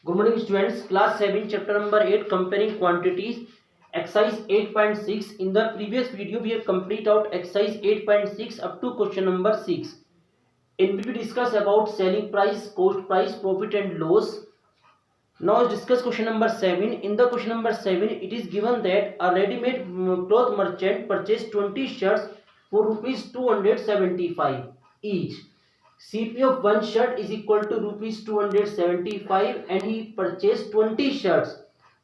Good morning students, class 7 chapter number 8 comparing quantities, exercise 8.6. In the previous video we have complete out exercise 8.6 up to question number 6. In which we discuss about selling price, cost price, profit and loss. Now let's discuss question number 7. In the question number 7 it is given that a ready-made cloth merchant purchased 20 shirts for rupees 275 each. CP of one shirt is equal to rupees 275 and he purchased 20 shirts.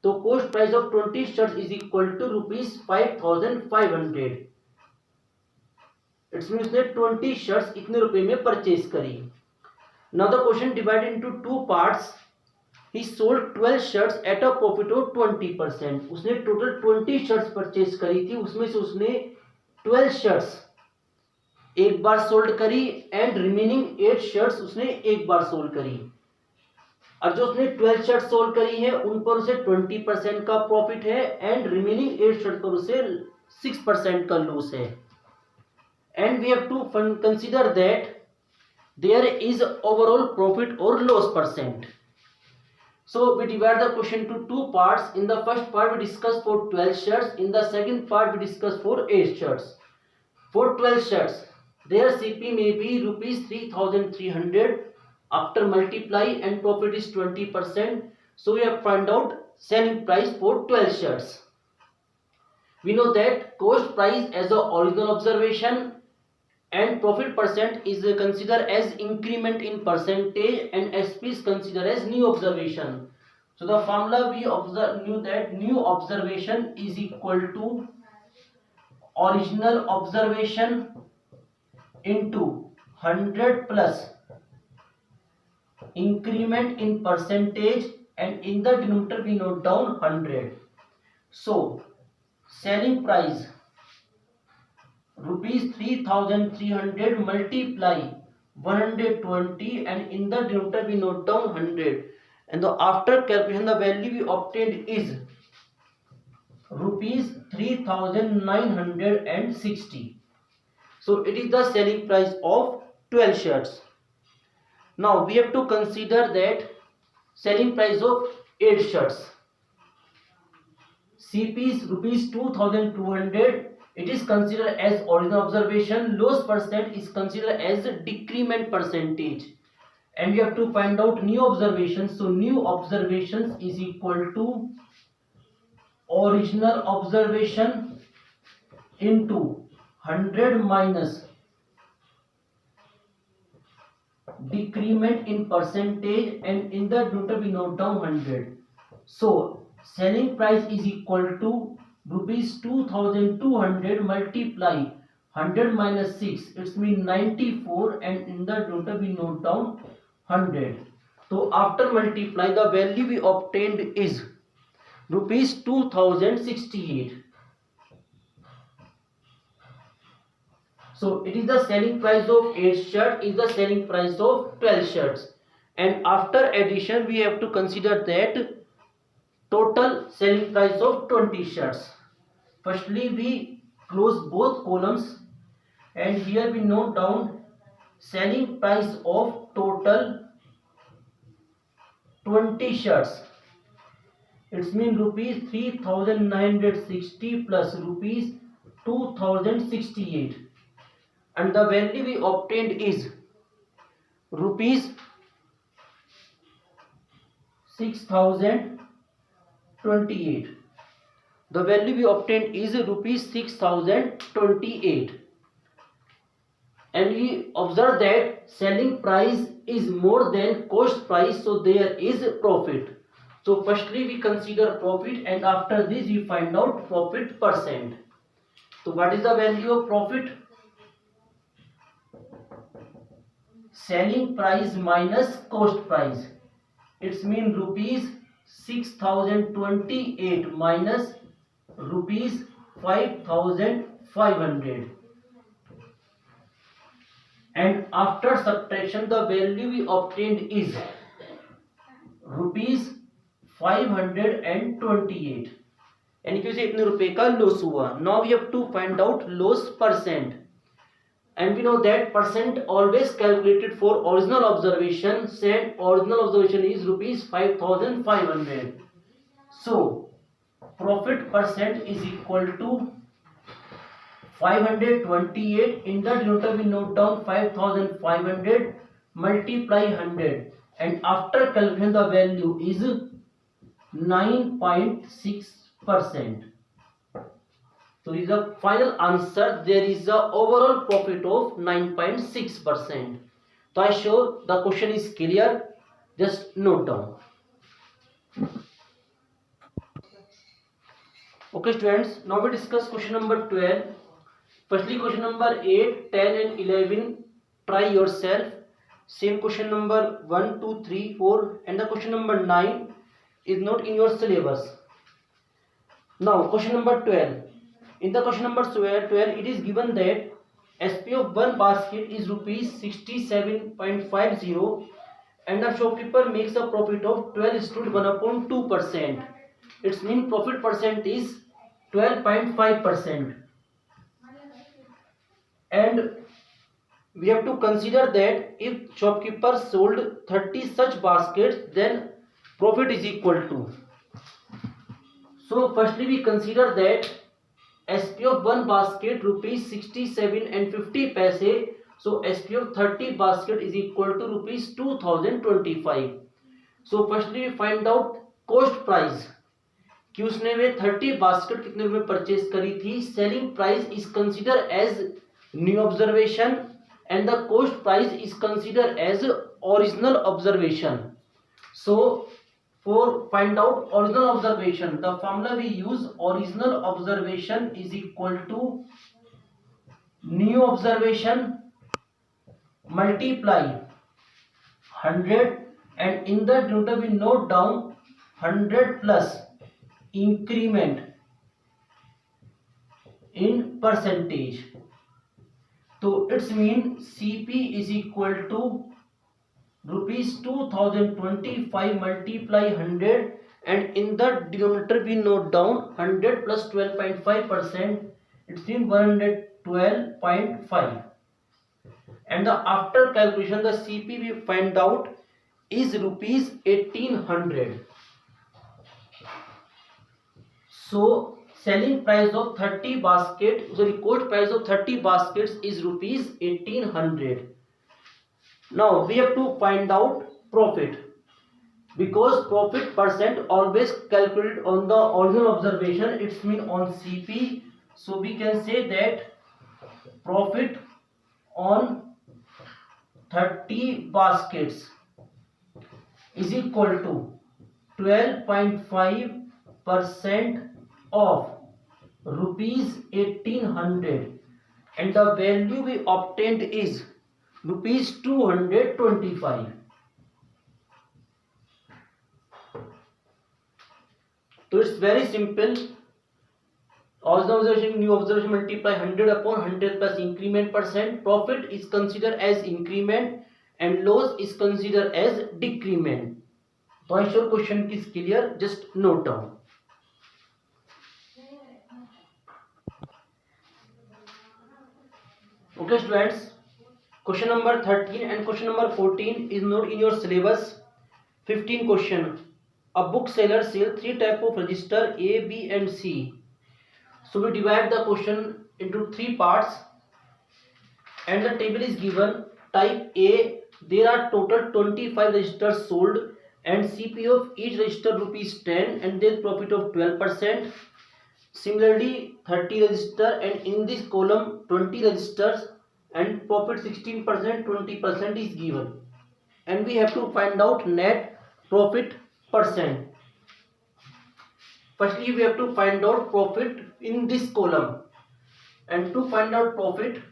So cost price of 20 shirts is equal to rupees 5500. It means that 20 shirts इतने रुपए में purchase करी. Now the question divided into two parts. He sold 12 shirts at a profit of 20%. उसने total 20 shirts purchase करी थी, उसमें से उसने 12 शर्ट्स एक बार सोल्ड करी एंड रिमेनिंग 8 शर्ट्स उसने एक बार सोल्ड करी. और जो उसने 12 शर्ट सोल्ड करी है उन पर उसे 20% का प्रॉफिट है एंड रिमेनिंग 8 शर्ट पर उसे 6% का लॉस है. And we have to consider that there is overall profit और loss percent. So we divide the question to two parts. In the first part we discuss for 12 shirts. In the second part we discuss for 8 shirts. For 12 shirts, their CP may be rupees 3300 after multiply and profit is 20%. So we have find out selling price for 12 shirts. We know that cost price as the original observation and profit percent is considered as increment in percentage and SP is considered as new observation. So the formula we knew that new observation is equal to original observation into 100 plus increment in percentage and in the denominator we note down 100. So selling price rupees 3300 multiply 120 and in the denominator we note down 100 and the after calculation the value we obtained is rupees 3960. So it is the selling price of 12 shirts. Now we have to consider that selling price of 8 shirts. CP is rupees 2200. It is considered as original observation. Loss percent is considered as decrement percentage. And we have to find out new observations. So new observations is equal to original observation into 100 minus decrement in percentage and in the denominator we note down 100. So selling price is equal to rupees 2200 multiply 100 minus 6, it means 94 and in the denominator we note down 100. So after multiply the value we obtained is rupees 2068. So it is the selling price of 8 shirts is the selling price of 12 shirts and after addition we have to consider that total selling price of 20 shirts. Firstly we close both columns and here we note down selling price of total 20 shirts. It means rupees 3960 plus rupees 2068 and the value we obtained is rupees 6028. The value we obtained is rupees 6028 and we observe that selling price is more than cost price, so there is profit. So firstly we consider profit and after this we find out profit percent. So what is the value of profit? Selling price minus cost price. It means rupees 6028 minus rupees 5500 and after subtraction the value we obtained is rupees 528 यानी कि उसे इतने रुपए का loss हुआ. Now we have to find out loss percent and we know that percent always calculated for original observation. Said original observation is rupees 5500. So profit percent is equal to 528. In the denominator we note down 5500 multiply 100, and after calculation the value is 9.6%. So is the final answer. There is a overall profit of 9.6%. So I show the question is clear. Just note down. Okay students, now we discuss question number 12. Firstly question number 8, 10 and 11 try yourself. Same question number 1, 2, 3, 4 and the question number 9 is not in your syllabus. Now question number 12. In the question number 12 it is given that SP of one basket is rupees 67.50 and the shopkeeper makes a profit of 12:1/2%. Its mean profit percent is 12.5%. And we have to consider that if shopkeeper sold 30 such baskets, then profit is equal to. So firstly we consider that SP of one basket rupees 67 and 50 paise. So SP of 30 basket is equal to rupees 2025. So firstly we find out cost price कि उसने वे 30 basket कितने रुपए purchase करी थी. Selling price is consider as new observation and the cost price is considered as original observation. So for find out original observation, the formula we use, original observation is equal to new observation multiply 100, and in the denominator we note down 100 plus increment in percentage. So its mean CP is equal to rupees 2025 multiply 100, and in the denominator we note down 100 plus 12.5%. It's mean 112.5, and the after calculation the CP we find out is rupees 1800. So selling price of 30 basket, sorry, cost price of 30 baskets is rupees 1800. Now we have to find out profit, because profit percent always calculated on the original observation. It's mean on CP. So we can say that profit on 30 baskets is equal to 12.5% of rupees 1800, and the value we obtained is rupees 225. So it's very simple. Original observation, new observation multiply 100 upon 100 plus increment percent. Profit is considered as increment and loss is considered as decrement. So I sure question is clear. Just note down. Okay students, question number 13 and question number 14 is not in your syllabus. 15 question. A bookseller sells 3 type of register A, B and C. So we divide the question into 3 parts, and the table is given. Type A, there are total 25 registers sold and CP of each register rupees 10 and their profit of 12%. Similarly 30 register, and in this column 20 registers and profit 16%, 20% is given, and we have to find out net profit percent. Firstly we have to find out profit in this column, and to find out profit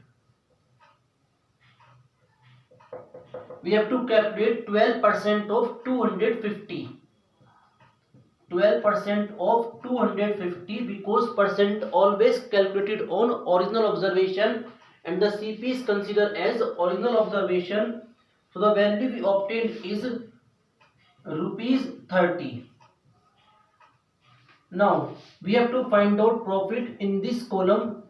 we have to calculate 12% of 250. 12% of 250, because percent always calculated on original observation and the CP is considered as original observation. So the value we obtained is rupees 30. Now we have to find out profit in this column.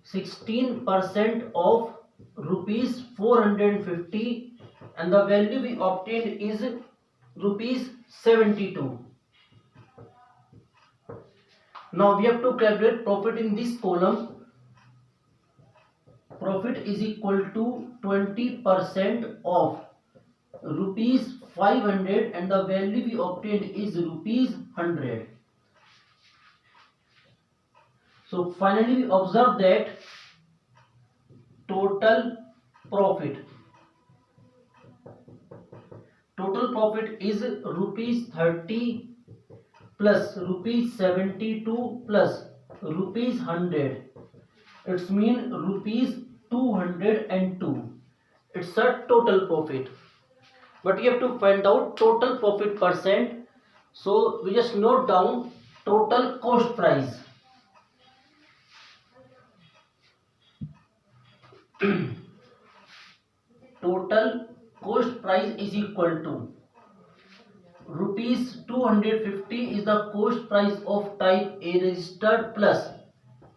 16% of rupees 450 and the value we obtained is rupees 72. Now we have to calculate profit in this column. Profit is equal to 20% of rupees 500 and the value we obtained is rupees 100. So finally we observe that total profit is rupees 30 plus rupees 72 plus rupees 100. It's mean rupees 202. It's a total profit. But you have to find out total profit percent. So we just note down total cost price. Total cost price is equal to rupees 250 is the cost price of type A registered plus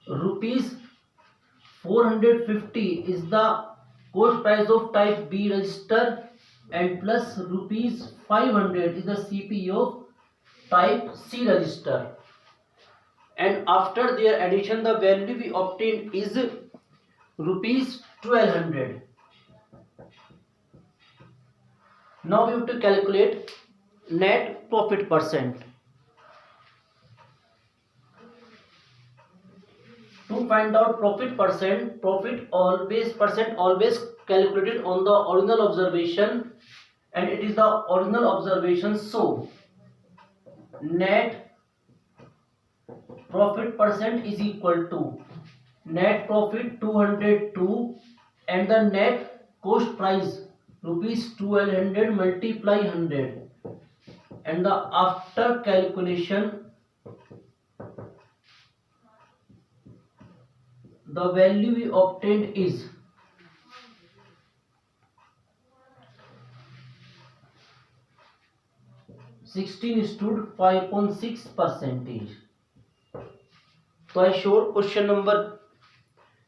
rupees 450 is the cost price of type B register and plus rupees 500 is the CP of type C register, and after their addition the value we obtained is rupees 1200. Now we have to calculate net profit percent. To find out profit percent, profit always calculated on the original observation, and it is the original observation. So net profit percent is equal to net profit 202 and the net cost price rupees 1200 multiply 100, and the after calculation the value we obtained is stood 5.6%. So I showed question number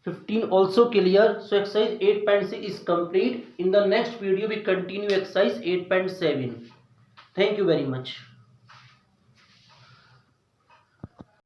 15 also clear. So exercise 8.6 is complete. In the next video we continue exercise 8.7. Thank you very much.